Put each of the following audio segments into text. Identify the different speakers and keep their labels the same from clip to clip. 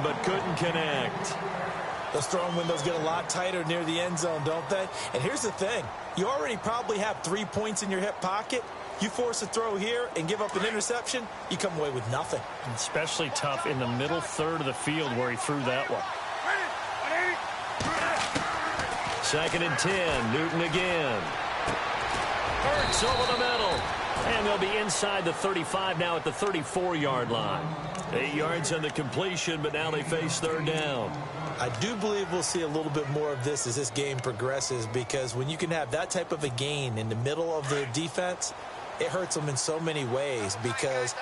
Speaker 1: but couldn't connect.
Speaker 2: Those throwing windows get a lot tighter near the end zone, don't they? And here's the thing. You already probably have 3 points in your hip pocket. You force a throw here and give up an interception, you come away with nothing.
Speaker 3: Especially tough in the middle third of the field where he threw that one.
Speaker 1: 2nd and 10. Newton again. Hurts over the middle. And they'll be inside the 35 now at the 34-yard line. 8 yards on the completion, but now they face 3rd down.
Speaker 2: I do believe we'll see a little bit more of this as this game progresses, because when you can have that type of a gain in the middle of the defense, it hurts them in so many ways, because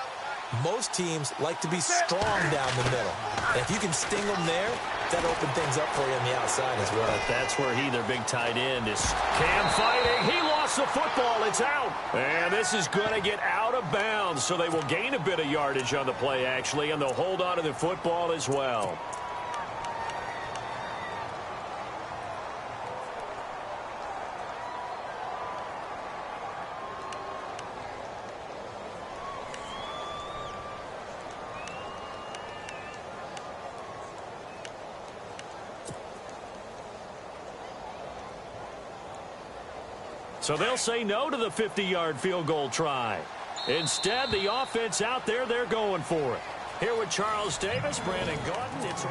Speaker 2: most teams like to be strong down the middle. And if you can sting them there, that opens things up for you on the outside as well.
Speaker 1: But that's where their big tight end, is Cam fighting. He lost the football. It's out. And this is going to get out of bounds, so they will gain a bit of yardage on the play, actually, and they'll hold on to the football as well. So they'll say no to the 50-yard field goal try. Instead, the offense out there, they're going for it. Here with Charles Davis, Brandon Gordon. It's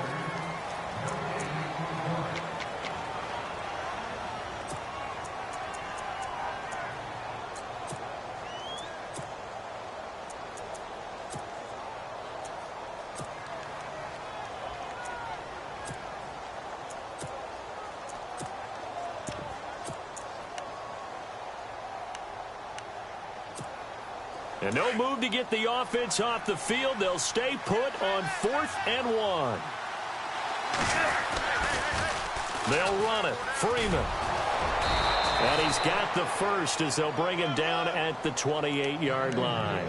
Speaker 1: and no move to get the offense off the field. They'll stay put on 4th and 1. They'll run it. Freeman. And he's got the first as they'll bring him down at the 28-yard line.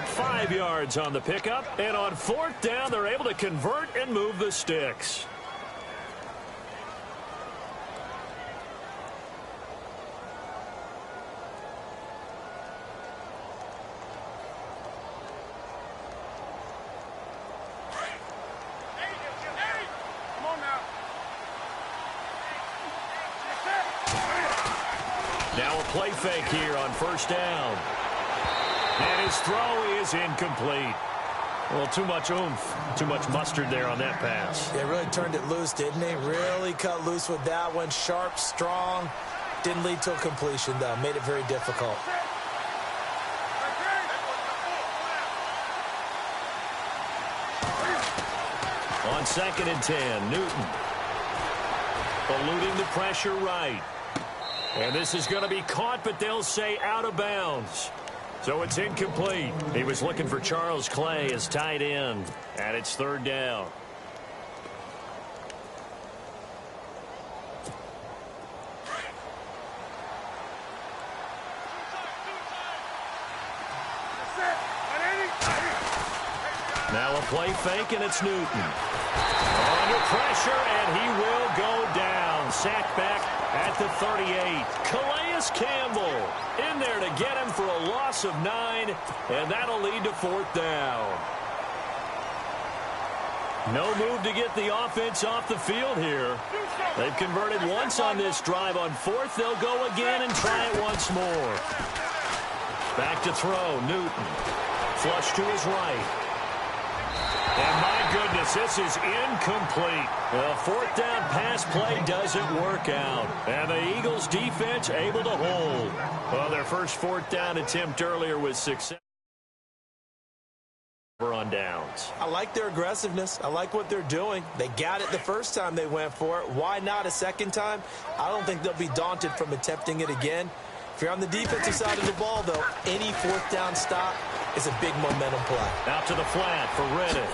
Speaker 1: 5 yards on the pickup. And on 4th down, they're able to convert and move the sticks. Now a play fake here on 1st down. And his throw is incomplete. Well, too much oomph, too much mustard there on that pass.
Speaker 2: They really turned it loose, didn't they? Really cut loose with that one. Sharp, strong. Didn't lead to a completion, though. Made it very difficult.
Speaker 1: On 2nd and 10, Newton. Eluding the pressure right. And this is going to be caught, but they'll say out of bounds. So it's incomplete. He was looking for Charles Clay as tight end. And it's 3rd down. Now a play fake, and it's Newton. Under pressure, and he will go down. Sacked back at the 38. Calais Campbell in there to get him for a loss of 9, and that'll lead to 4th down. No move to get the offense off the field here. They've converted once on this drive. On 4th, they'll go again and try it once more. Back to throw, Newton. Flush to his right. And my goodness, this is incomplete. The 4th down pass play doesn't work out. And the Eagles defense able to hold. Well, their first 4th down attempt earlier was successful on downs.
Speaker 2: I like their aggressiveness. I like what they're doing. They got it the first time they went for it. Why not a second time? I don't think they'll be daunted from attempting it again. If you're on the defensive side of the ball, though, any 4th down stop is a big momentum play.
Speaker 1: Out to the flat for Reddick.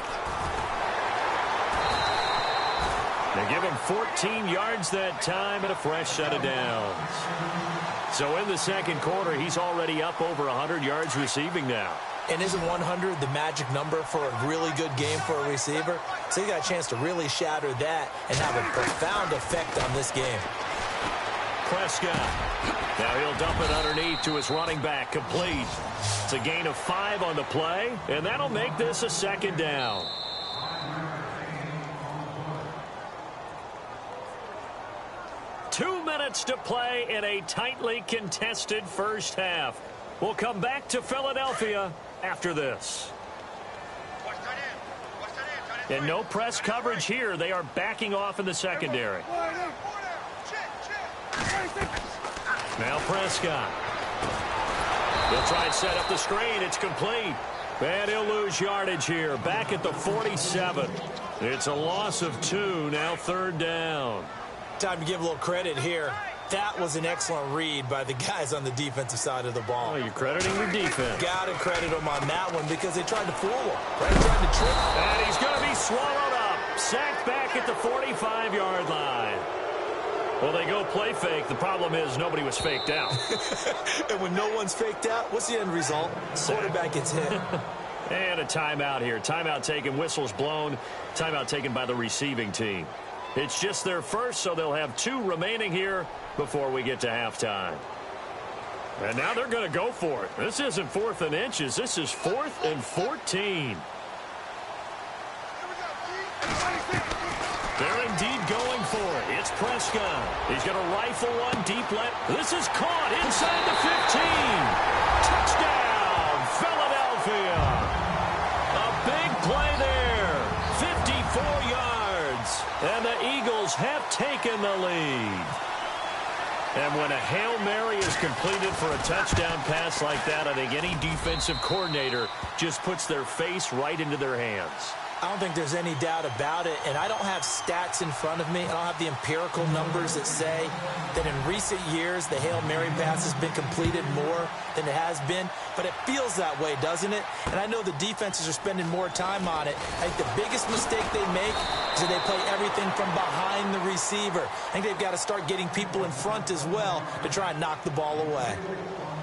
Speaker 1: They give him 14 yards that time and a fresh set of downs. So in the 2nd quarter, he's already up over 100 yards receiving now.
Speaker 2: And isn't 100 the magic number for a really good game for a receiver? So you got a chance to really shatter that and have a profound effect on this game.
Speaker 1: Prescott. Now he'll dump it underneath to his running back. Complete. It's a gain of 5 on the play, and that'll make this a 2nd down. 2 minutes to play in a tightly contested first half. We'll come back to Philadelphia after this. And no press coverage here. They are backing off in the secondary. Now Prescott. He'll try and set up the screen. It's complete. And he'll lose yardage here. Back at the 47. It's a loss of 2. Now 3rd down.
Speaker 2: Time to give a little credit here. That was an excellent read by the guys on the defensive side of the ball.
Speaker 1: Oh, you're crediting the defense.
Speaker 2: Got to credit them on that one because they tried to fool him. Right? They tried to trick him.
Speaker 1: And he's going to be swallowed up. Sacked back at the 45-yard line. Well, they go play fake. The problem is nobody was faked out.
Speaker 2: And when no one's faked out, what's the end result? Quarterback gets hit.
Speaker 1: And a timeout here. Timeout taken, whistles blown. Timeout taken by the receiving team. It's just their first, so they'll have 2 remaining here before we get to halftime. And now they're going to go for it. This isn't 4th and inches. This is 4th and 14. They're indeed going for it. It's Prescott. He's going to rifle one deep left. This is caught inside the 15. Touchdown, Philadelphia. A big play there. 54 yards. And the Eagles have taken the lead. And when a Hail Mary is completed for a touchdown pass like that, I think any defensive coordinator just puts their face right into their hands.
Speaker 2: I don't think there's any doubt about it, and I don't have stats in front of me. I don't have the empirical numbers that say that in recent years the Hail Mary pass has been completed more than it has been, but it feels that way, doesn't it? And I know the defenses are spending more time on it. I think the biggest mistake they make is that they play everything from behind the receiver. I think they've got to start getting people in front as well to try and knock the ball away.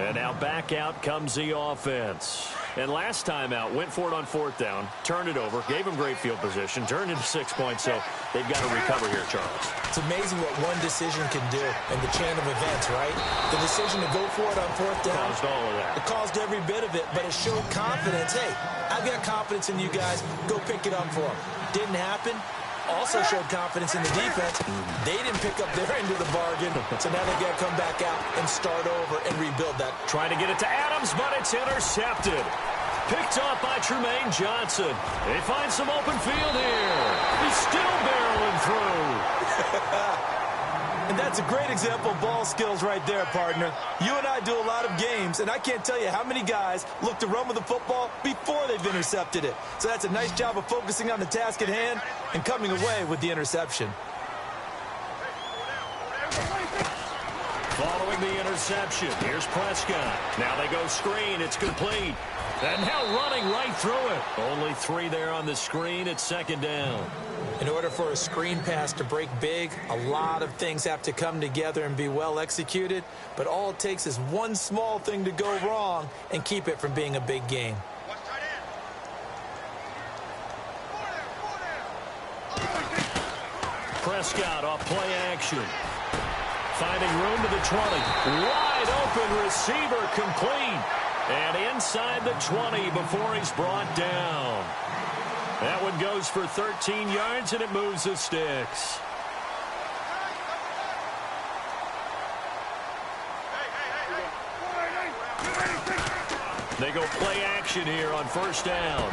Speaker 1: And now back out comes the offense. And last time out, went for it on 4th down, turned it over, gave him great field position, turned into 6 points, so they've got to recover here, Charles.
Speaker 2: It's amazing what one decision can do in the chain of events, right? The decision to go for it on 4th down.
Speaker 1: Caused all of that.
Speaker 2: It caused every bit of it, but it showed confidence. Hey, I've got confidence in you guys. Go pick it up for them. Didn't happen. Also showed confidence in the defense. They didn't pick up their end of the bargain, so now they've got to come back out and start over and rebuild that.
Speaker 1: Trying to get it to Adams, but it's intercepted. Picked up by Tremaine Johnson. They find some open field here. He's still barreling through.
Speaker 2: And that's a great example of ball skills right there, partner. You and I do a lot of games, and I can't tell you how many guys look to run with the football before they've intercepted it. So that's a nice job of focusing on the task at hand and coming away with the interception.
Speaker 1: Following the interception, here's Prescott. Now they go screen. It's complete. And now running right through it. Only 3 there on the screen. It's 2nd down.
Speaker 2: In order for a screen pass to break big, a lot of things have to come together and be well executed. But all it takes is one small thing to go wrong and keep it from being a big game.
Speaker 1: Prescott off play action. Finding room to the 20. Wide open receiver complete. And inside the 20 before he's brought down. That one goes for 13 yards, and it moves the sticks. They go play action here on 1st down.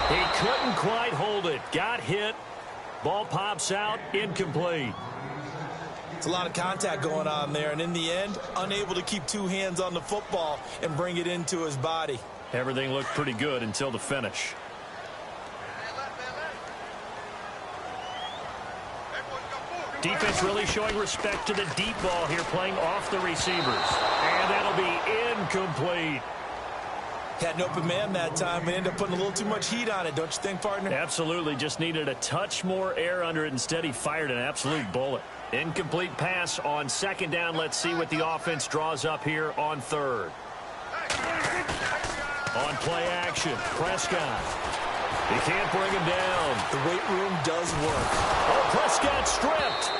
Speaker 1: He couldn't quite hold it. Got hit. Ball pops out. Incomplete.
Speaker 2: It's a lot of contact going on there, and in the end, unable to keep 2 hands on the football and bring it into his body.
Speaker 1: Everything looked pretty good until the finish. Defense really showing respect to the deep ball here, playing off the receivers. And that'll be incomplete.
Speaker 2: Had an open man that time, but ended up putting a little too much heat on it, don't you think, partner?
Speaker 1: Absolutely. Just needed a touch more air under it. Instead, he fired an absolute bullet. Incomplete pass on 2nd down. Let's see what the offense draws up here on 3rd. On play action, Prescott. He can't bring him down.
Speaker 2: The weight room does work.
Speaker 1: Oh, Prescott stripped.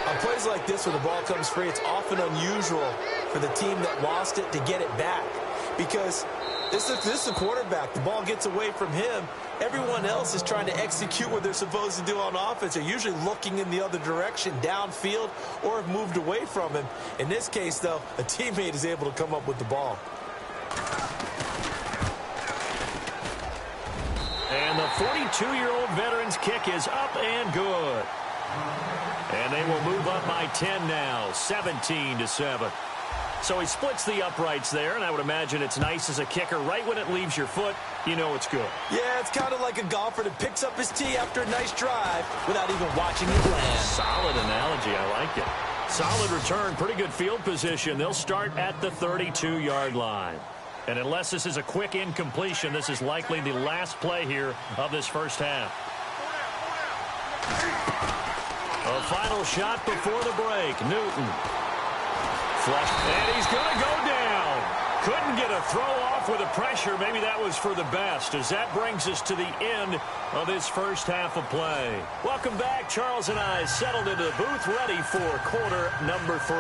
Speaker 2: On plays like this where the ball comes free, it's often unusual for the team that lost it to get it back. Because This is a quarterback. The ball gets away from him. Everyone else is trying to execute what they're supposed to do on offense. They're usually looking in the other direction, downfield, or have moved away from him. In this case, though, a teammate is able to come up with the ball.
Speaker 1: And the 42-year-old veteran's kick is up and good. And they will move up by 10 now, 17-7. So he splits the uprights there, and I would imagine it's nice as a kicker. Right when it leaves your foot, you know it's good.
Speaker 2: Yeah, it's kind of like a golfer that picks up his tee after a nice drive without even watching it land.
Speaker 1: Solid analogy. I like it. Solid return, pretty good field position. They'll start at the 32-yard line. And unless this is a quick incompletion, this is likely the last play here of this first half. A final shot before the break. Newton. Flush. And he's going to go down. Couldn't get a throw off with the pressure. Maybe that was for the best, as that brings us to the end of this first half of play. Welcome back. Charles and I settled into the booth, ready for quarter number 3.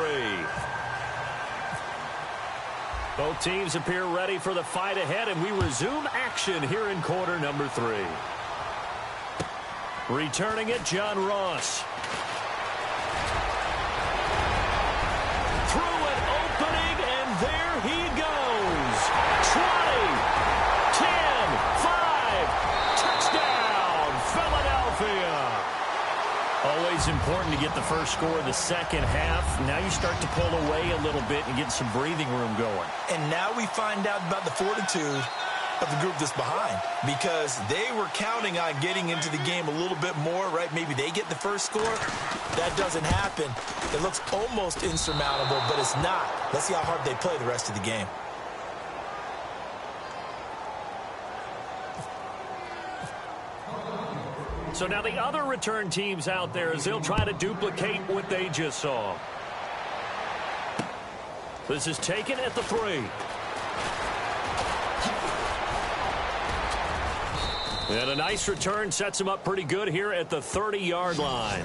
Speaker 1: Both teams appear ready for the fight ahead, and we resume action here in quarter number 3. Returning it, John Ross. Through an opening, and there he goes. 20, 10, 5, touchdown, Philadelphia. Always important to get the first score of the second half. Now you start to pull away a little bit and get some breathing room going.
Speaker 2: And now we find out about the fortitude of the group that's behind, because they were counting on getting into the game a little bit more, right? Maybe they get the first score. That doesn't happen. It looks almost insurmountable, but it's not. Let's see how hard they play the rest of the game.
Speaker 1: So now the other return teams out there, as they'll try to duplicate what they just saw. This is taken at the 3. And a nice return sets them up pretty good here at the 30-yard line.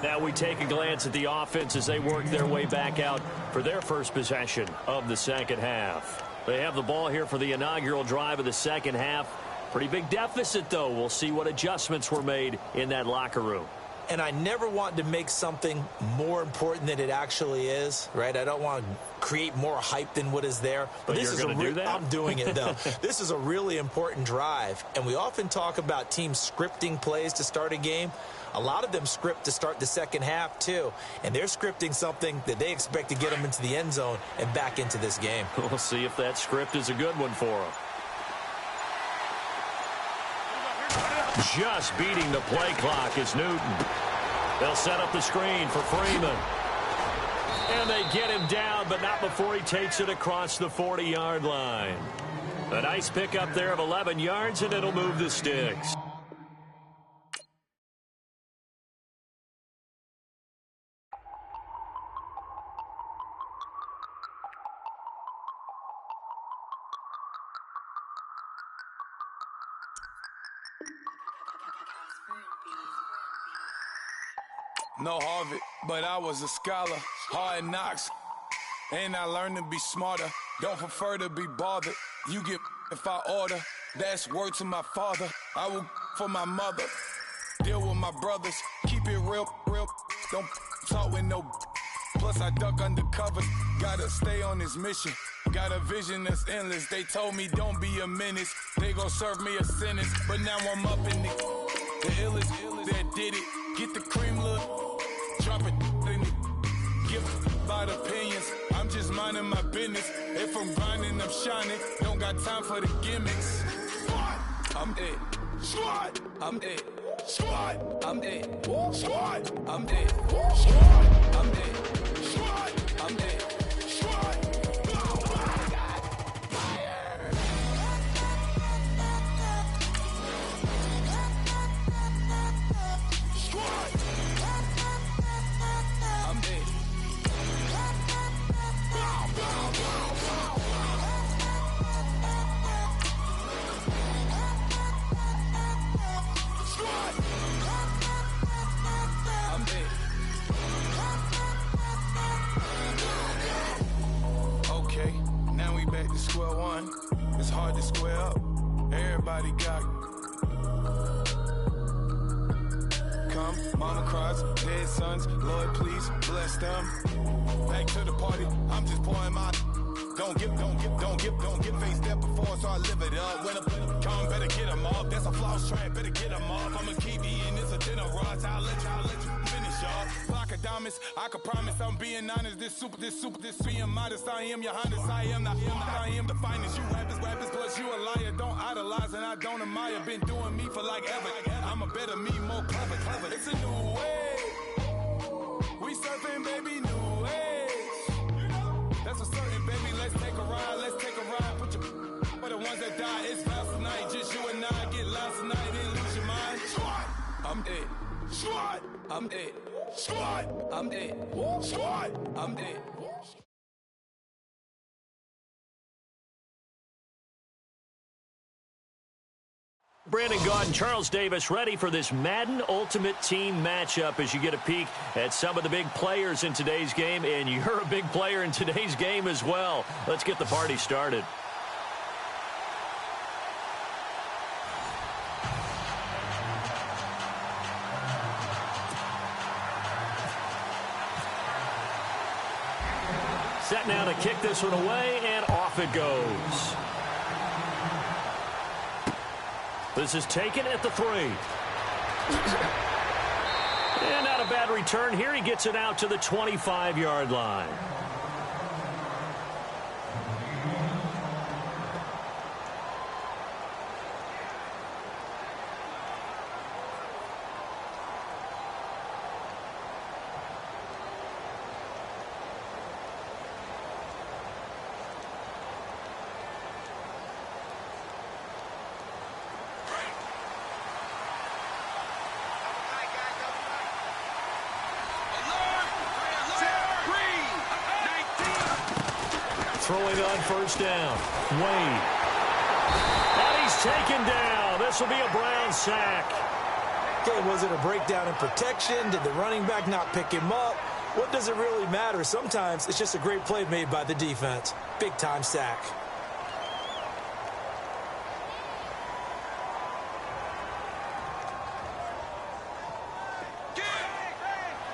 Speaker 1: Now we take a glance at the offense as they work their way back out for their first possession of the second half. They have the ball here for the inaugural drive of the second half. Pretty big deficit, though. We'll see what adjustments were made in that locker room.
Speaker 2: And I never want to make something more important than it actually is, right? I don't want to create more hype than what is there.
Speaker 1: But this is do that?
Speaker 2: I'm doing it, though. This is a really important drive. And we often talk about teams scripting plays to start a game. A lot of them script to start the second half, too. And they're scripting something that they expect to get them into the end zone and back into this game.
Speaker 1: We'll see if that script is a good one for them. Just beating the play clock is Newton. They'll set up the screen for Freeman. And they get him down, but not before he takes it across the 40-yard line. A nice pickup there of 11 yards, and it'll move the sticks.
Speaker 4: No Harvard, but I was a scholar. Hard knocks, and I learned to be smarter. Don't prefer to be bothered. You get if I order. That's word to my father. I will for my mother. Deal with my brothers. Keep it real. Don't talk with no. Plus I duck undercover. Gotta stay on this mission. Got a vision that's endless. They told me don't be a menace. They gon' serve me a sentence. But now I'm up in the illest that did it. Get the cream look. Drop it in it. Give about opinions. I'm just minding my business. If I'm grinding, I'm shining. Don't got time for the gimmicks. I'm it. Squad. I'm it. Squad. I'm it. Squad. I'm it. Squad. I'm it. Squad. I'm it. Squad. everybody got. Come, mama cries, dead sons, Lord please bless them. Back to the party, I'm just pouring my. Don't get faced there before, so I live it up. When I come, better get them up. That's a floss track, better get them up. I'ma keep eating, it's a dinner rush. I'll let you finish up. Block of diamonds, I can promise I'm being honest. This being modest. I am your highness, I am the finest. You rappers, plus you a liar. Don't idolize and I don't admire. Been doing me for like ever. I'm a better me, more clever. It's a new way. We surfing, baby, new age. That's a certain, baby. Let's take a ride. Put your for the ones that die. It's last night. Just you and I get lost tonight and lose your mind. Squad, I'm it. Squad, I'm it. Squad, I'm it. Squad, I'm it.
Speaker 1: Brandon Gaud and Charles Davis ready for this Madden Ultimate Team matchup as you get a peek at some of the big players in today's game, and you're a big player in today's game as well. Let's get the party started. Set now to kick this one away, and off it goes. This is taken at the 3. And not a bad return here. He gets it out to the 25-yard line. Throwing on first down. Wade. And he's taken down. This will be a Brown sack.
Speaker 2: Okay, was it a breakdown in protection? Did the running back not pick him up? What does it really matter? Sometimes it's just a great play made by the defense. Big-time sack.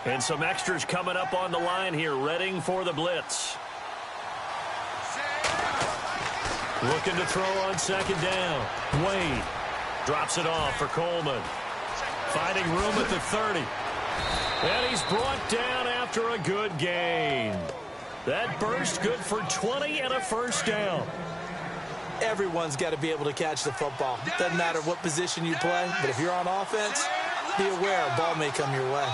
Speaker 1: And some extras coming up on the line here, readying for the blitz. Looking to throw on second down. Wade drops it off for Coleman. Finding room at the 30. And he's brought down after a good gain. That burst good for 20 and a first down.
Speaker 2: Everyone's got to be able to catch the football. Doesn't matter what position you play, but if you're on offense, be aware a ball may come your way.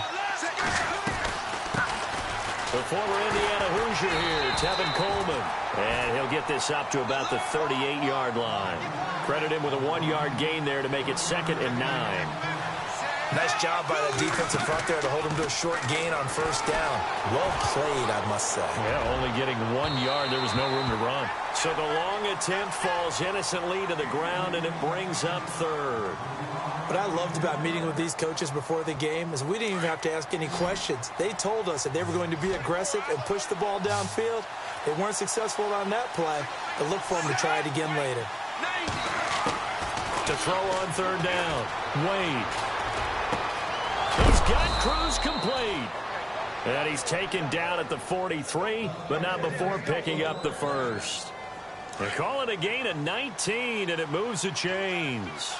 Speaker 1: The former Indiana Hoosier here, Tevin Coleman. And he'll get this up to about the 38-yard line. Credit him with a 1-yard gain there to make it 2nd and 9.
Speaker 2: Nice job by that defensive front there to hold him to a short gain on first down. Well played, I must say.
Speaker 1: Yeah, only getting 1 yard. There was no room to run. So the long attempt falls innocently to the ground, and it brings up 3rd.
Speaker 2: What I loved about meeting with these coaches before the game is we didn't even have to ask any questions. They told us that they were going to be aggressive and push the ball downfield. They weren't successful on that play, but look for them to try it again later.
Speaker 1: To throw on 3rd down, Wade. He's got Cruz complete. And he's taken down at the 43, but not before picking up the first. They're calling a gain of 19, and it moves the chains.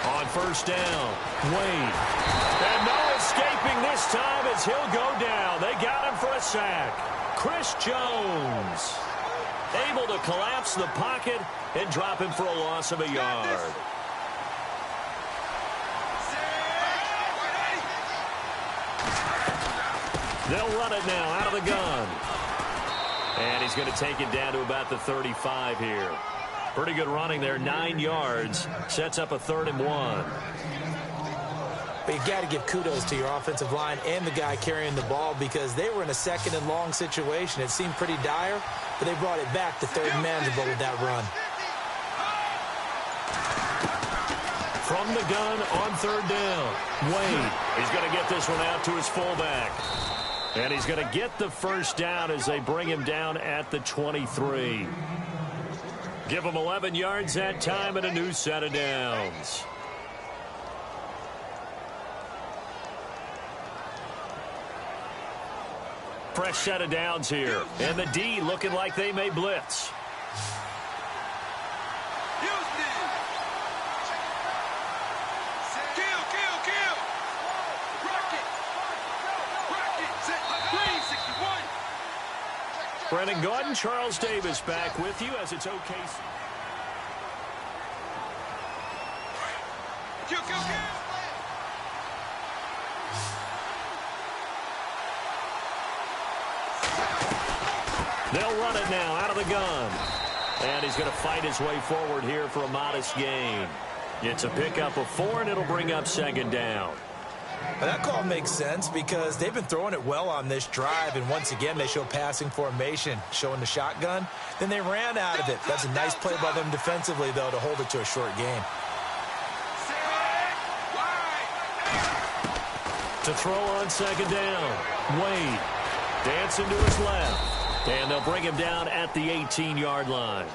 Speaker 1: On first down, Wade. And no escaping this time as he'll go down. They got him for a sack. Chris Jones able to collapse the pocket and drop him for a loss of a yard. They'll run it now out of the gun. And he's going to take it down to about the 35 here. Pretty good running there, 9 yards. Sets up a 3rd and 1.
Speaker 2: But you got to give kudos to your offensive line and the guy carrying the ball because they were in a 2nd and long situation. It seemed pretty dire, but they brought it back to 3rd and manageable with that run.
Speaker 1: From the gun on 3rd down, Wade. He's going to get this one out to his fullback. And he's going to get the first down as they bring him down at the 23. Give him 11 yards that time and a new set of downs. Fresh set of downs here. And the D looking like they may blitz. Brennan Gaudin, Charles Davis back with you as it's OKC. They'll run it now out of the gun. And he's going to fight his way forward here for a modest gain. It's a pickup of 4, and it'll bring up second down.
Speaker 2: Well, that call makes sense because they've been throwing it well on this drive, and once again they show passing formation, showing the shotgun. Then they ran out of it. That's a nice play by them defensively, though, to hold it to a short game.
Speaker 1: To throw on second down, Wade dancing to his left, and they'll bring him down at the 18-yard line.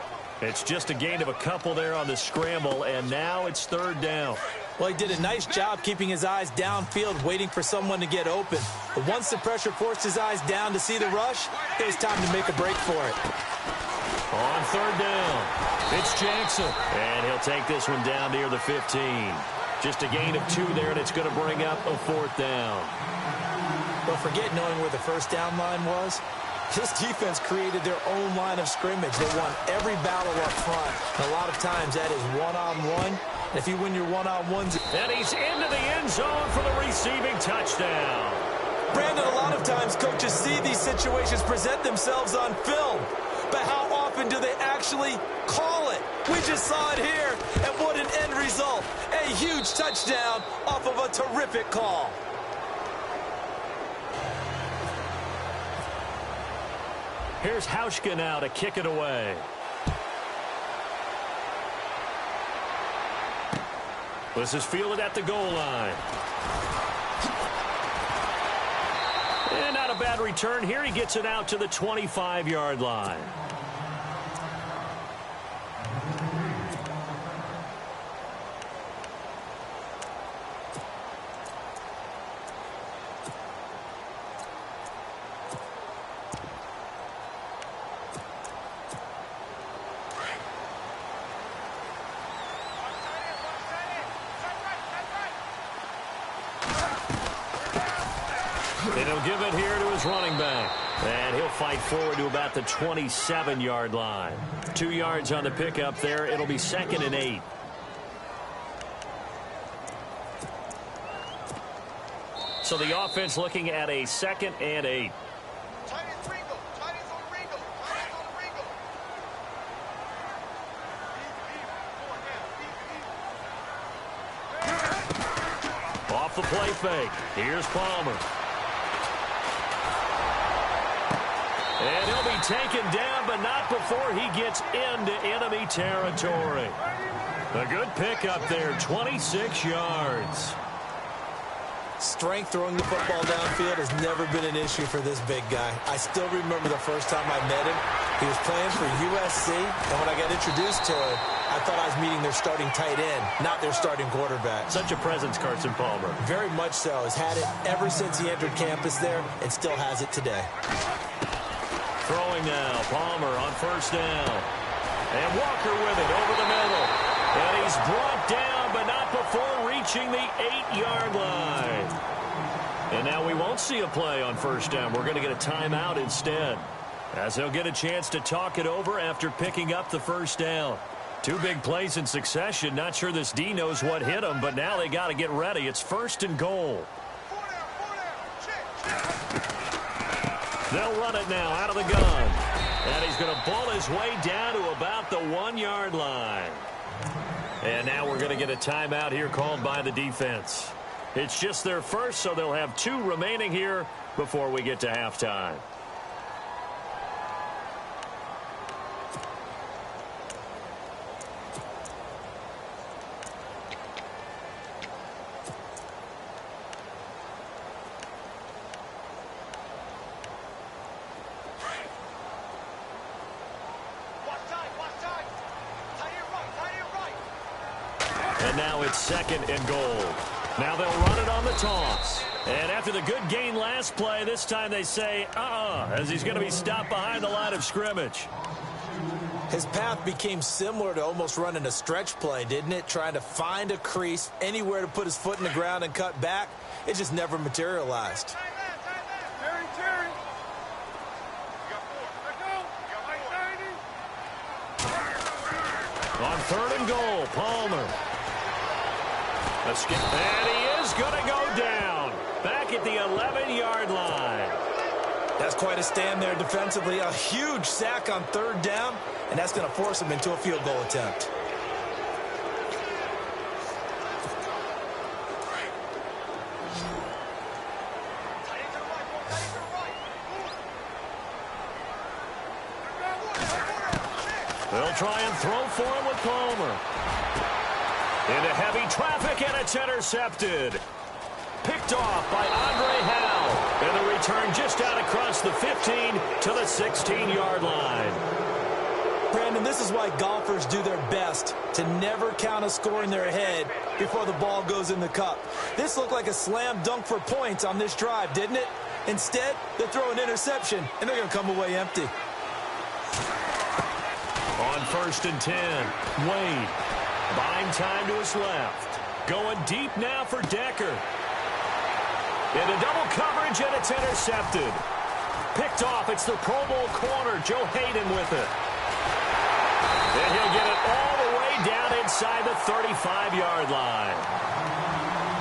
Speaker 1: It's just a gain of a couple there on the scramble, and now it's third down.
Speaker 2: Well, he did a nice job keeping his eyes downfield, waiting for someone to get open. But once the pressure forced his eyes down to see the rush, it was time to make a break for it.
Speaker 1: On third down, it's Jackson. And he'll take this one down near the 15. Just a gain of 2 there, and it's going to bring up a fourth down.
Speaker 2: Well, forget knowing where the first down line was. This defense created their own line of scrimmage. They won every battle up front. And a lot of times that is one-on-one. If you win your one-on-ones.
Speaker 1: And he's into the end zone for the receiving touchdown.
Speaker 2: Brandon, a lot of times coaches see these situations present themselves on film. But how often do they actually call it? We just saw it here, and what an end result. A huge touchdown off of a terrific call.
Speaker 1: Here's Hauschka now to kick it away. This is fielded at the goal line. And not a bad return here. He gets it out to the 25-yard line. And he'll give it here to his running back. And he'll fight forward to about the 27-yard line. 2 yards on the pickup there. It'll be 2nd and 8. So the offense looking at a 2nd and 8. Off the play fake. Here's Palmer. And he'll be taken down, but not before he gets into enemy territory. A good pickup there, 26 yards.
Speaker 2: Strength throwing the football downfield has never been an issue for this big guy. I still remember the first time I met him. He was playing for USC, and when I got introduced to him, I thought I was meeting their starting tight end, not their starting quarterback.
Speaker 1: Such a presence, Carson Palmer.
Speaker 2: Very much so. Has had it ever since he entered campus there and still has it today.
Speaker 1: Throwing now, Palmer on first down. And Walker with it over the middle. And he's brought down, but not before reaching the 8-yard line. And now we won't see a play on first down. We're going to get a timeout instead, as they'll get a chance to talk it over after picking up the first down. 2 big plays in succession. Not sure this D knows what hit him, but now they got to get ready. It's 1st and goal. They'll run it now out of the gun. And he's going to ball his way down to about the 1-yard line. And now we're going to get a timeout here called by the defense. It's just their first, so they'll have 2 remaining here before we get to halftime. And now it's 2nd and goal. Now they'll run it on the toss. And after the good gain last play, this time they say, as he's going to be stopped behind the line of scrimmage.
Speaker 2: His path became similar to almost running a stretch play, didn't it? Trying to find a crease, anywhere to put his foot in the ground and cut back. It just never materialized.
Speaker 1: On 3rd and goal, Palmer. A skip, and he is going to go down. Back at the 11-yard line.
Speaker 2: That's quite a stand there defensively. A huge sack on 3rd down, and that's going to force him into a field goal attempt.
Speaker 1: They'll try and throw for him with Palmer. Into heavy traffic, and it's intercepted. Picked off by Andre Howell. And the return just out across the 15 to the 16-yard line.
Speaker 2: Brandon, this is why golfers do their best to never count a score in their head before the ball goes in the cup. This looked like a slam dunk for points on this drive, didn't it? Instead, they throw an interception, and they're going to come away empty.
Speaker 1: On 1st and 10, Wade. Buying time to his left. Going deep now for Decker. Into double coverage, and it's intercepted. Picked off. It's the Pro Bowl corner, Joe Hayden, with it. And he'll get it all the way down inside the 35-yard line.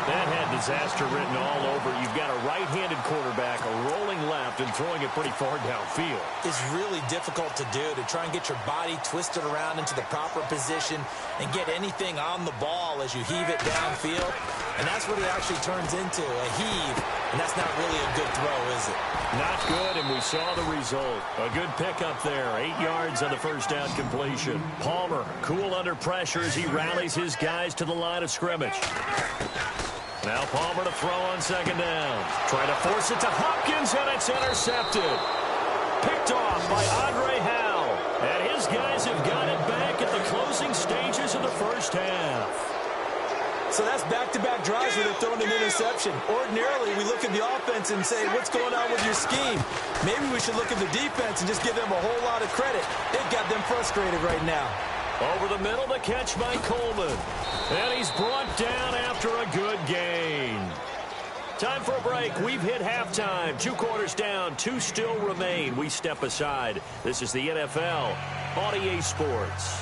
Speaker 1: That had disaster written all over. You've got a right-handed quarterback, a rolling left, and throwing it pretty far downfield.
Speaker 2: It's really difficult to do, to try and get your body twisted around into the proper position and get anything on the ball as you heave it downfield. And that's what it actually turns into, a heave. And that's not really a good throw, is it?
Speaker 1: Not good, and we saw the result. A good pickup there. 8 yards on the first down completion. Palmer, cool under pressure as he rallies his guys to the line of scrimmage. Now Palmer to throw on 2nd down. Trying to force it to Hopkins, and it's intercepted. Picked off by Andre Howell. And his guys have got it back at the closing stages of the first half.
Speaker 2: So that's back-to-back drives where they're throwing an interception. Ordinarily, we look at the offense and say, what's going on with your scheme? Maybe we should look at the defense and just give them a whole lot of credit. They've got them frustrated right now.
Speaker 1: Over the middle, the catch by Coleman. And he's brought down after a good gain. Time for a break. We've hit halftime. 2 quarters down, 2 still remain. We step aside. This is the NFL on EA Sports.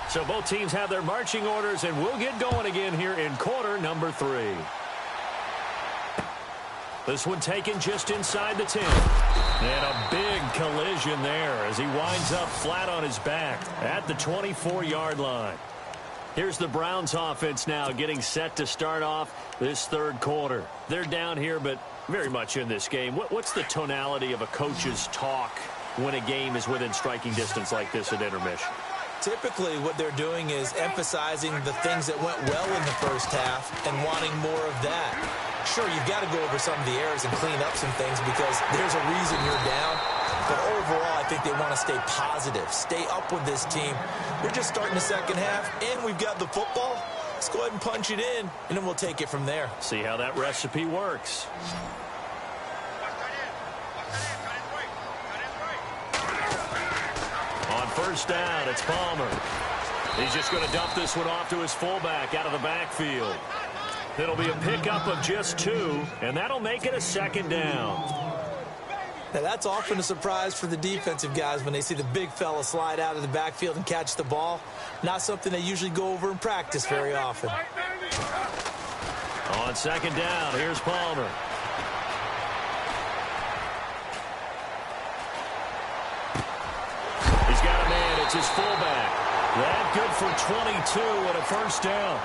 Speaker 1: So both teams have their marching orders, and we'll get going again here in quarter number 3. This one taken just inside the 10. And a big collision there as he winds up flat on his back at the 24-yard line. Here's the Browns offense now getting set to start off this 3rd quarter. They're down here, but very much in this game. What's the tonality of a coach's talk when a game is within striking distance like this at intermission?
Speaker 2: Typically, what they're doing is emphasizing the things that went well in the first half and wanting more of that. Sure, you've got to go over some of the errors and clean up some things because there's a reason you're down. But overall, I think they want to stay positive, stay up with this team. We're just starting the second half, and we've got the football. Let's go ahead and punch it in, and then we'll take it from there.
Speaker 1: See how that recipe works. On 1st down, it's Palmer. He's just going to dump this one off to his fullback out of the backfield. It'll be a pickup of just 2, and that'll make it a 2nd down.
Speaker 2: Now, that's often a surprise for the defensive guys when they see the big fella slide out of the backfield and catch the ball. Not something they usually go over in practice very often.
Speaker 1: On 2nd down, here's Palmer. He's got a man. It's his fullback. That good for 22 and a 1st down.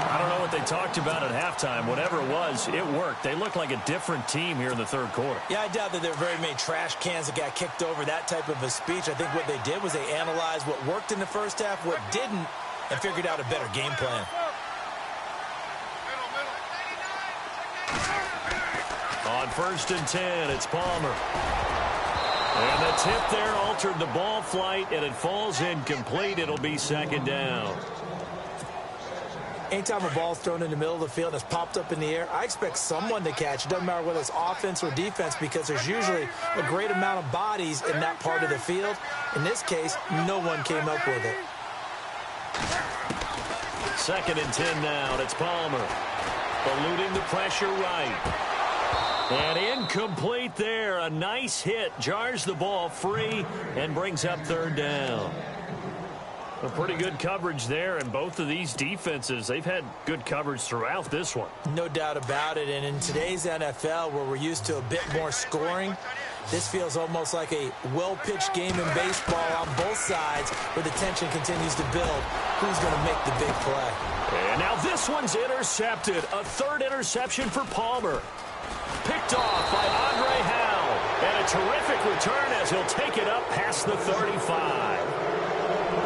Speaker 1: I don't know what they talked about at halftime. Whatever it was, it worked. They look like a different team here in the 3rd quarter.
Speaker 2: Yeah, I doubt that there were very many trash cans that got kicked over, that type of a speech. I think what they did was they analyzed what worked in the first half, what didn't, and figured out a better game plan.
Speaker 1: On 1st and 10, it's Palmer. And the tip there altered the ball flight, and it falls incomplete. It'll be second down.
Speaker 2: Anytime a ball's thrown in the middle of the field and it's popped up in the air, I expect someone to catch. It doesn't matter whether it's offense or defense, because there's usually a great amount of bodies in that part of the field. In this case, no one came up with it.
Speaker 1: Second and 10 now, and it's Palmer. Eluding the pressure right. And incomplete there. A nice hit. Jars the ball free and brings up third down. A pretty good coverage there, and both of these defenses, they've had good coverage throughout this one.
Speaker 2: No doubt about it, and in today's NFL, where we're used to a bit more scoring, this feels almost like a well-pitched game in baseball on both sides, where the tension continues to build. Who's going to make the big play?
Speaker 1: And now this one's intercepted. A third interception for Palmer. Picked off by Andre Howell. And a terrific return as he'll take it up past the 35.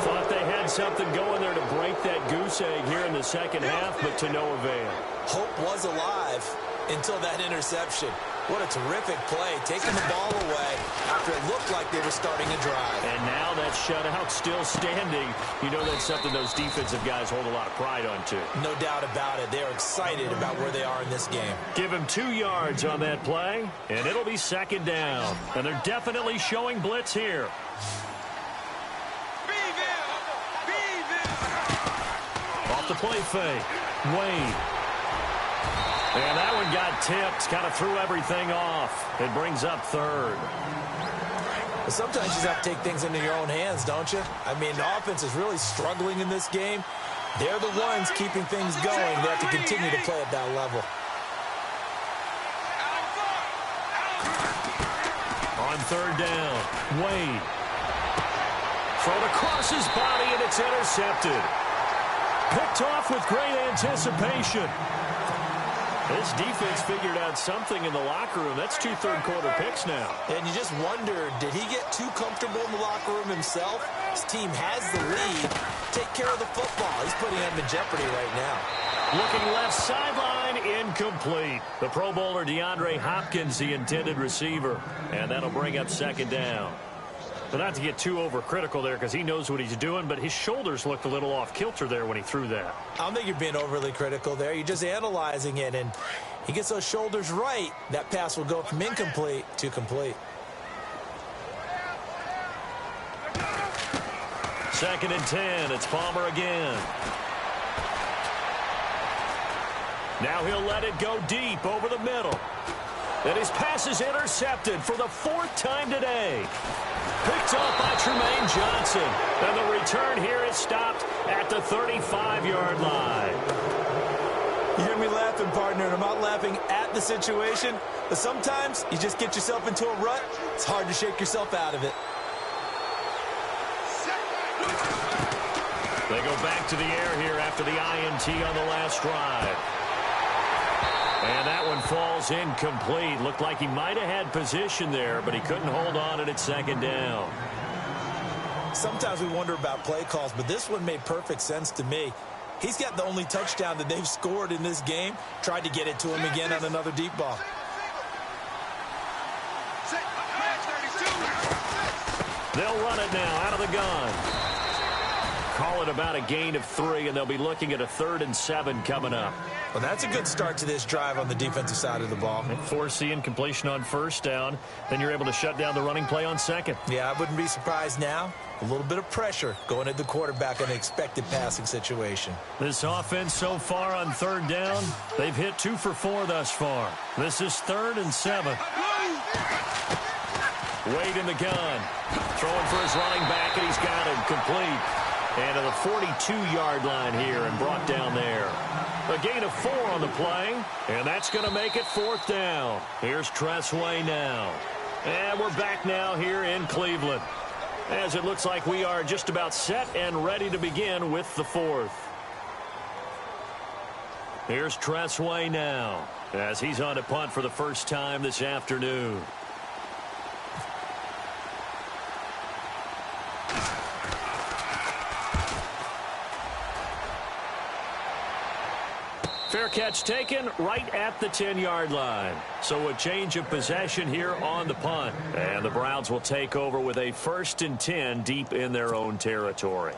Speaker 1: Thought they had something going there to break that goose egg here in the second half, but to no avail.
Speaker 2: Hope was alive until that interception. What a terrific play, taking the ball away after it looked like they were starting a drive.
Speaker 1: And now that shutout still standing. You know that's something those defensive guys hold a lot of pride on, too.
Speaker 2: No doubt about it. They're excited about where they are in this game.
Speaker 1: Give him 2 yards on that play, and it'll be second down. And they're definitely showing blitz here. Off the play fake. Wade. And that one got tipped. Kind of threw everything off. It brings up third.
Speaker 2: Sometimes you just have to take things into your own hands, don't you? I mean, the offense is really struggling in this game. They're the ones keeping things going. They have to continue to play at that level.
Speaker 1: On third down, Wade. Thrown across his body, and it's intercepted. Picked off with great anticipation. This defense figured out something in the locker room. That's 2 third-quarter picks now.
Speaker 2: And you just wonder, did he get too comfortable in the locker room himself? His team has the lead. Take care of the football. He's putting them in jeopardy right now.
Speaker 1: Looking left sideline, incomplete. The Pro Bowler DeAndre Hopkins, the intended receiver. And that'll bring up second down. But not to get too overcritical there, because he knows what he's doing, but his shoulders looked a little off kilter there when he threw that.
Speaker 2: I don't think you're being overly critical there. You're just analyzing it, and he gets those shoulders right. That pass will go from incomplete to complete.
Speaker 1: Second and 10. It's Palmer again. Now he'll let it go deep over the middle. And his pass is intercepted for the 4th time today. Picked off by Tremaine Johnson. And the return here is stopped at the 35-yard line.
Speaker 2: You hear me laughing, partner, and I'm not laughing at the situation. But sometimes you just get yourself into a rut. It's hard to shake yourself out of it.
Speaker 1: They go back to the air here after the INT on the last drive. And that one falls incomplete. Looked like he might have had position there, but he couldn't hold on and it's second down.
Speaker 2: Sometimes we wonder about play calls, but this one made perfect sense to me. He's got the only touchdown that they've scored in this game. Tried to get it to him again on another deep ball.
Speaker 1: They'll run it now out of the gun. Call it about a gain of 3, and they'll be looking at a 3rd and 7 coming up.
Speaker 2: Well, that's a good start to this drive on the defensive side of the ball.
Speaker 1: Force the incompletion on first down. Then you're able to shut down the running play on second.
Speaker 2: Yeah, I wouldn't be surprised now. A little bit of pressure going at the quarterback in an expected passing situation.
Speaker 1: This offense so far on third down, they've hit 2 for 4 thus far. This is 3rd and 7. Wade in the gun. Throwing for his running back, and he's got him complete. And to the 42-yard line here and brought down there. A gain of 4 on the play, and that's going to make it 4th down. Here's Tressway now. And we're back now here in Cleveland, as it looks like we are just about set and ready to begin with the 4th. Here's Tressway now, as he's on to punt for the first time this afternoon. Fair catch taken right at the 10-yard line. So a change of possession here on the punt. And the Browns will take over with a 1st and 10 deep in their own territory.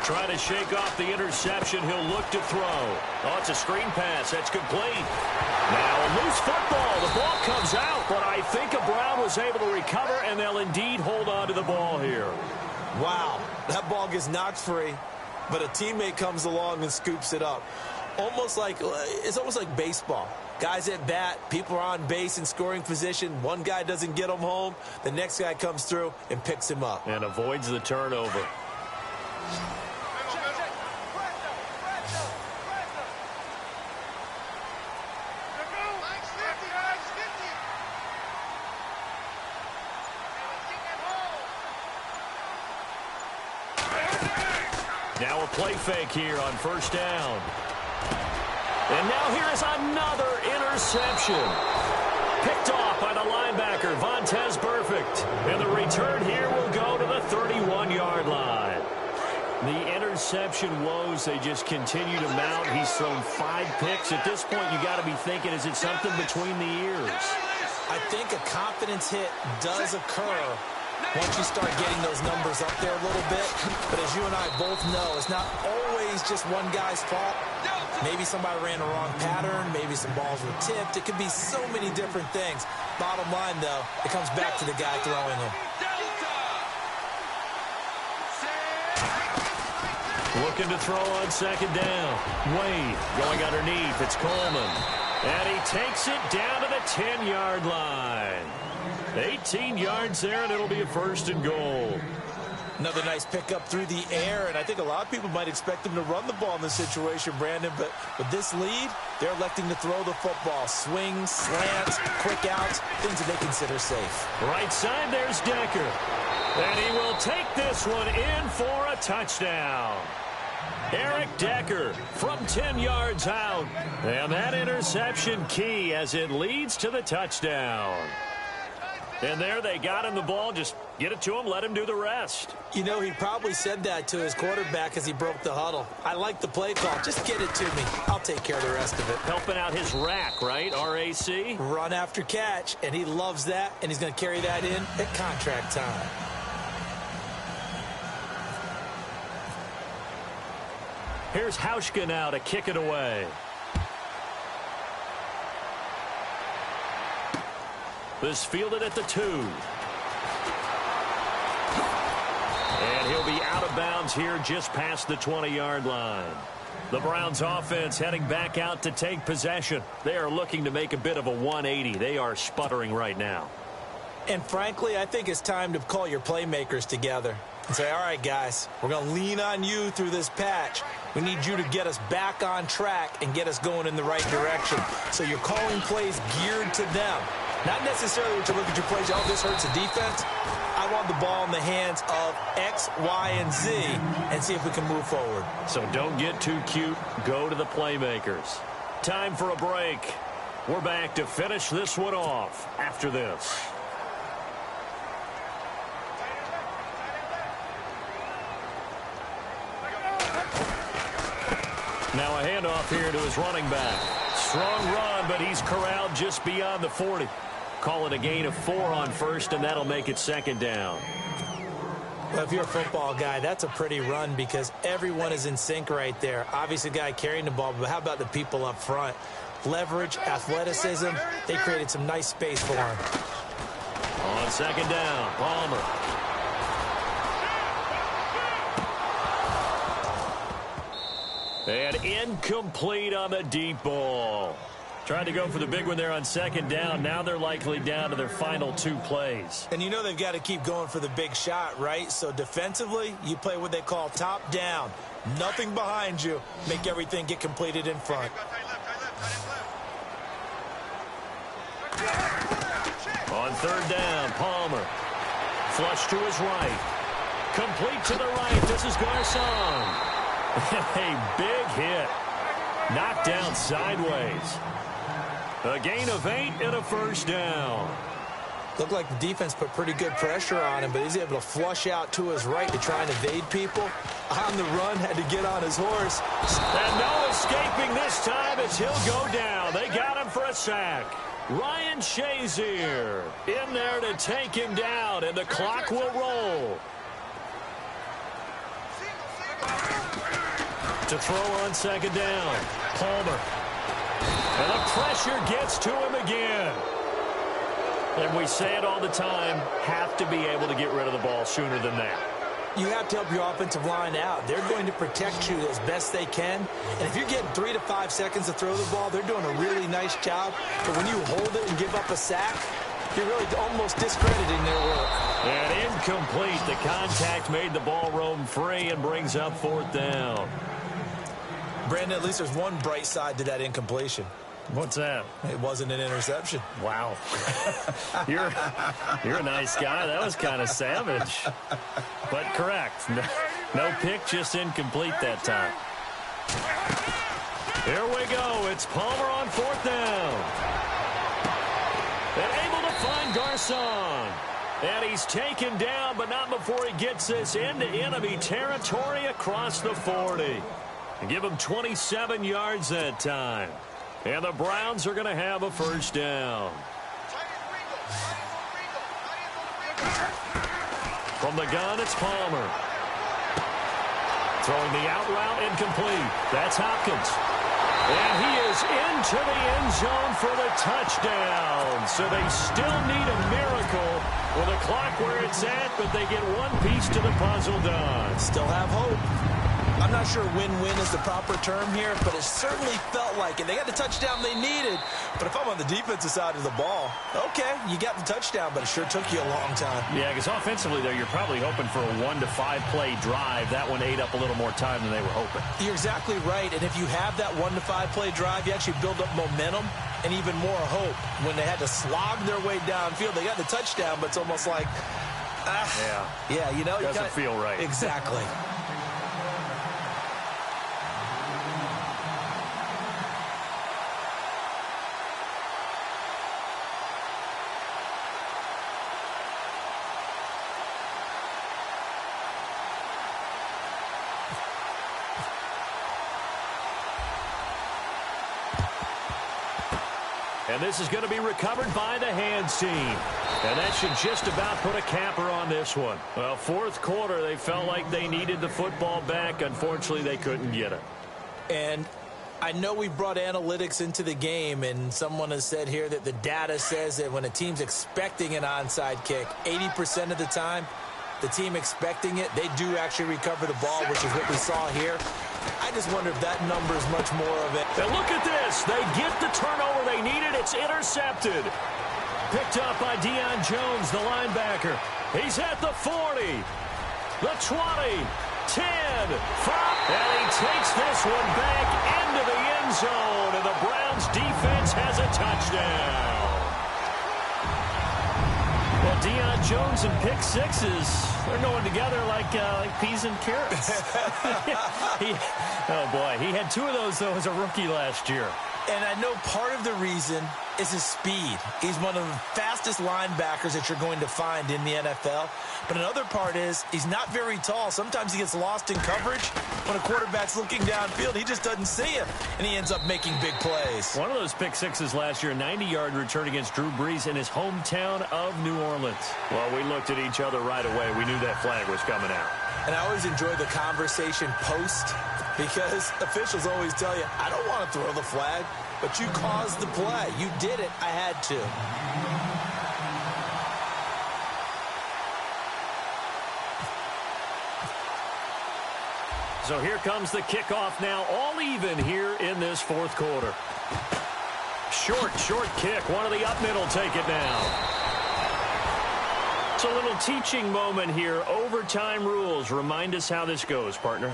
Speaker 1: Trying to shake off the interception. He'll look to throw. Oh, it's a screen pass. That's complete. Now a loose football. The ball comes out, but I think a Brown was able to recover, and they'll indeed hold on to the ball here.
Speaker 2: Wow, that ball gets knocked free, but a teammate comes along and scoops it up. It's almost like baseball. Guys at bat, people are on base in scoring position. One guy doesn't get him home. The next guy comes through and picks him up.
Speaker 1: And avoids the turnover. Now a play fake here on 1st down. And now here is another interception. Picked off by the linebacker, Vontaze Burfict. And the return here will go to the 31-yard line. The interception woes, they just continue to mount. He's thrown 5 picks. At this point, you got to be thinking, is it something between the ears?
Speaker 2: I think a confidence hit does occur once you start getting those numbers up there a little bit. But as you and I both know, it's not always just one guy's fault. Maybe somebody ran a wrong pattern. Maybe some balls were tipped. It could be so many different things. Bottom line, though, it comes back to the guy throwing them.
Speaker 1: Looking to throw on 2nd down. Wade going underneath. It's Coleman. And he takes it down to the 10-yard line. 18 yards there, and it'll be a 1st and goal.
Speaker 2: Another nice pickup through the air, and I think a lot of people might expect him to run the ball in this situation, Brandon, but with this lead, they're electing to throw the football. Swings, slants, quick outs, things that they consider safe.
Speaker 1: Right side, there's Decker. And he will take this one in for a touchdown. Eric Decker from 10 yards out. And that interception key as it leads to the touchdown. And there they got him the ball. Just get it to him, let him do the rest.
Speaker 2: You know, he probably said that to his quarterback as he broke the huddle. I like the play call. Just get it to me. I'll take care of the rest of it.
Speaker 1: Helping out his rack, right? RAC?
Speaker 2: Run after catch, and he loves that, and he's going to carry that in at contract time.
Speaker 1: Here's Hauschka now to kick it away. This fielded at the 2. And he'll be out of bounds here just past the 20-yard line. The Browns offense heading back out to take possession. They are looking to make a bit of a 180. They are sputtering right now.
Speaker 2: And frankly, I think it's time to call your playmakers together and say, all right, guys, we're going to lean on you through this patch. We need you to get us back on track and get us going in the right direction. So you're calling plays geared to them. Not necessarily what you look at your plays, oh, this hurts the defense. I want the ball in the hands of X, Y, and Z and see if we can move forward.
Speaker 1: So don't get too cute. Go to the playmakers. Time for a break. We're back to finish this one off after this. Now a handoff here to his running back. Strong run, but he's corralled just beyond the 40. Call it a gain of 4 on 1st, and that'll make it 2nd down.
Speaker 2: Well, if you're a football guy, that's a pretty run because everyone is in sync right there. Obviously, the guy carrying the ball, but how about the people up front? Leverage, athleticism, they created some nice space for him.
Speaker 1: On 2nd down, Palmer. And incomplete on the deep ball. Tried to go for the big one there on 2nd down. Now they're likely down to their final 2 plays.
Speaker 2: And you know they've got to keep going for the big shot, right? So defensively, you play what they call top down. Nothing behind you. Make everything get completed in front.
Speaker 1: On 3rd down, Palmer. Flush to his right. Complete to the right. This is Garcon. A big hit. Knocked down sideways. A gain of 8 and a 1st down.
Speaker 2: Looked like the defense put pretty good pressure on him, but he's able to flush out to his right to try and evade people. On the run, had to get on his horse.
Speaker 1: And no escaping this time as he'll go down. They got him for a sack. Ryan Shazier in there to take him down, and the clock will roll. To throw on second down, Palmer. And the pressure gets to him again. And we say it all the time, have to be able to get rid of the ball sooner than that.
Speaker 2: You have to help your offensive line out. They're going to protect you as best they can. And if you're getting 3 to 5 seconds to throw the ball, they're doing a really nice job. But when you hold it and give up a sack, you're really almost discrediting their work.
Speaker 1: And incomplete. The contact made the ball roam free and brings up fourth down.
Speaker 2: Brandon, at least there's one bright side to that incompletion.
Speaker 3: What's that?
Speaker 2: It wasn't an interception.
Speaker 3: Wow. You're a nice guy. That was kind of savage. But correct. No pick, just incomplete that time.
Speaker 1: Here we go. It's Palmer on fourth down. And able to find Garcon. And he's taken down, but not before he gets this into enemy territory across the 40. And give him 27 yards that time. And the Browns are going to have a first down. From the gun, it's Palmer. Throwing the out route, incomplete. That's Hopkins. And he is into the end zone for the touchdown. So they still need a miracle with the clock where it's at, but they get one piece to the puzzle done.
Speaker 2: Still have hope. I'm not sure win-win is the proper term here, but it certainly felt like it. They got the touchdown they needed, but if I'm on the defensive side of the ball, okay, you got the touchdown, but it sure took you a long time.
Speaker 3: Yeah, because offensively, there, you're probably hoping for a 1 to 5 play drive. That one ate up a little more time than they were hoping.
Speaker 2: You're exactly right, and if you have that 1 to 5 play drive, you actually build up momentum and even more hope. When they had to slog their way downfield, they got the touchdown, but it's almost like, yeah, you know,
Speaker 3: doesn't feel right.
Speaker 2: Exactly.
Speaker 1: And this is going to be recovered by the hands team. And that should just about put a capper on this one. Well, fourth quarter, they felt like they needed the football back. Unfortunately, they couldn't get it.
Speaker 2: And I know we brought analytics into the game, and someone has said here that the data says that when a team's expecting an onside kick, 80% of the time, the team expecting it, they do actually recover the ball, which is what we saw here. I just wonder if that number is much more of it.
Speaker 1: And look at this. They get the turnover they needed. It's intercepted. Picked up by Deion Jones, the linebacker. He's at the 40, the 20, 10, 5. And he takes this one back into the end zone. And the Browns defense has a touchdown. Well, Deion Jones and pick sixes, they're going together like peas and carrots. Oh, boy. He had 2 of those, though, as a rookie last year.
Speaker 2: And I know part of the reason is his speed. He's one of the fastest linebackers that you're going to find in the NFL. But another part is he's not very tall. Sometimes he gets lost in coverage. When a quarterback's looking downfield, he just doesn't see him, and he ends up making big plays.
Speaker 1: One of those pick sixes last year, a 90-yard return against Drew Brees in his hometown of New Orleans. Well, we looked at each other right away. We knew that flag was coming out.
Speaker 2: And I always enjoy the conversation post, because officials always tell you, I don't want to throw the flag, but you caused the play. You did it. I had to.
Speaker 1: So here comes the kickoff now, all even here in this fourth quarter. Short kick. One of the up mid will take it now. It's a little teaching moment here. Overtime rules. Remind us how this goes, partner.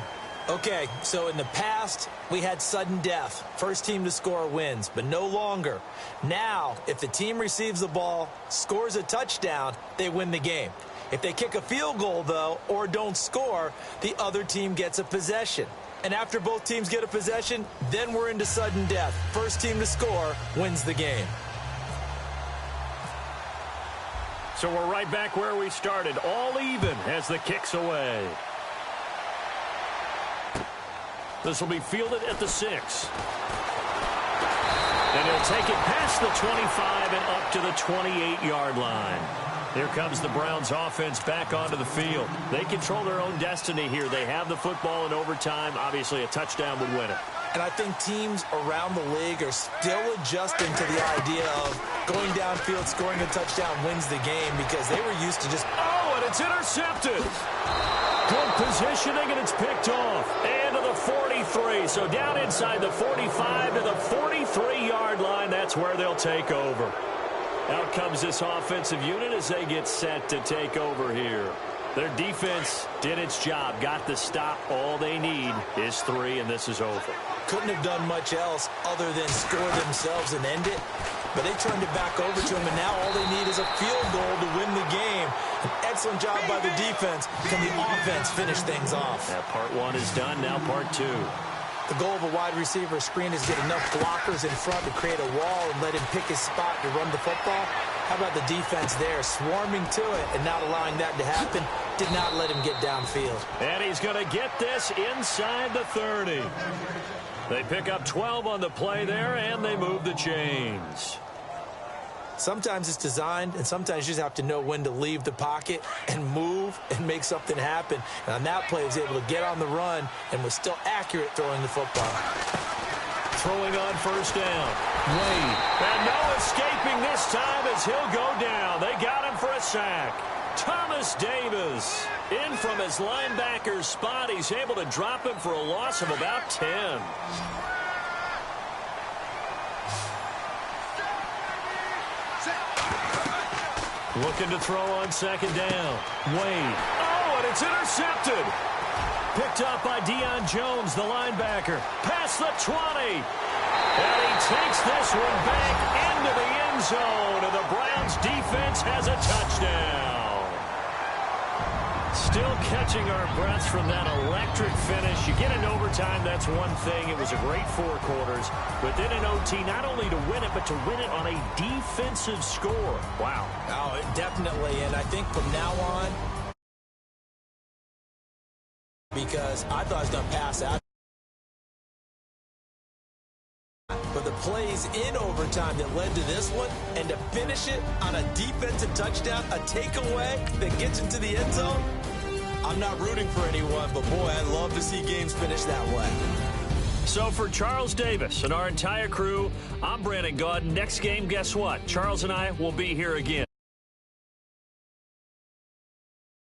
Speaker 2: Okay, so in the past, we had sudden death. First team to score wins, but no longer. Now, if the team receives the ball, scores a touchdown, they win the game. If they kick a field goal, though, or don't score, the other team gets a possession. And after both teams get a possession, then we're into sudden death. First team to score wins the game.
Speaker 1: So we're right back where we started, all even as the kick's away. This will be fielded at the 6. And he'll take it past the 25 and up to the 28-yard line. Here comes the Browns offense back onto the field. They control their own destiny here. They have the football in overtime. Obviously, a touchdown would win it.
Speaker 2: And I think teams around the league are still adjusting to the idea of going downfield, scoring a touchdown wins the game because they were used to just...
Speaker 1: Oh, and it's intercepted. Good positioning, and it's picked off. And to the 43. So down inside the 45 to the 43-yard line. That's where they'll take over. Out comes this offensive unit as they get set to take over here. Their defense did its job, got the stop. All they need is 3, and this is over.
Speaker 2: Couldn't have done much else other than score themselves and end it. But they turned it back over to him, and now all they need is a field goal to win the game. An excellent job by the defense. Can the offense finish things off?
Speaker 1: Yeah, part 1 is done, now part 2.
Speaker 2: The goal of a wide receiver screen is get enough blockers in front to create a wall and let him pick his spot to run the football. How about the defense there, swarming to it and not allowing that to happen? Did not let him get downfield.
Speaker 1: And he's going to get this inside the 30. They pick up 12 on the play there, and they move the chains.
Speaker 2: Sometimes it's designed, and sometimes you just have to know when to leave the pocket and move and make something happen. And on that play, he was able to get on the run and was still accurate throwing the football.
Speaker 1: Throwing on first down. Wade. And no escaping this time as he'll go down. They got him for a sack. Thomas Davis in from his linebacker's spot. He's able to drop him for a loss of about 10. Looking to throw on second down. Wade. Oh, and it's intercepted. Picked up by Deion Jones, the linebacker. Past the 20. And he takes this one back into the end zone. And the Browns defense has a touchdown. Still catching our breaths from that electric finish. You get in overtime, that's one thing. It was a great 4 quarters. But then in OT, not only to win it, but to win it on a defensive score. Wow.
Speaker 2: Oh, definitely. And I think from now on, because I thought I was going to pass out. But the plays in overtime that led to this one, and to finish it on a defensive touchdown, a takeaway that gets into the end zone, I'm not rooting for anyone, but boy, I'd love to see games finish that way.
Speaker 1: So for Charles Davis and our entire crew, I'm Brandon Gaudin. Next game, guess what? Charles and I will be here again.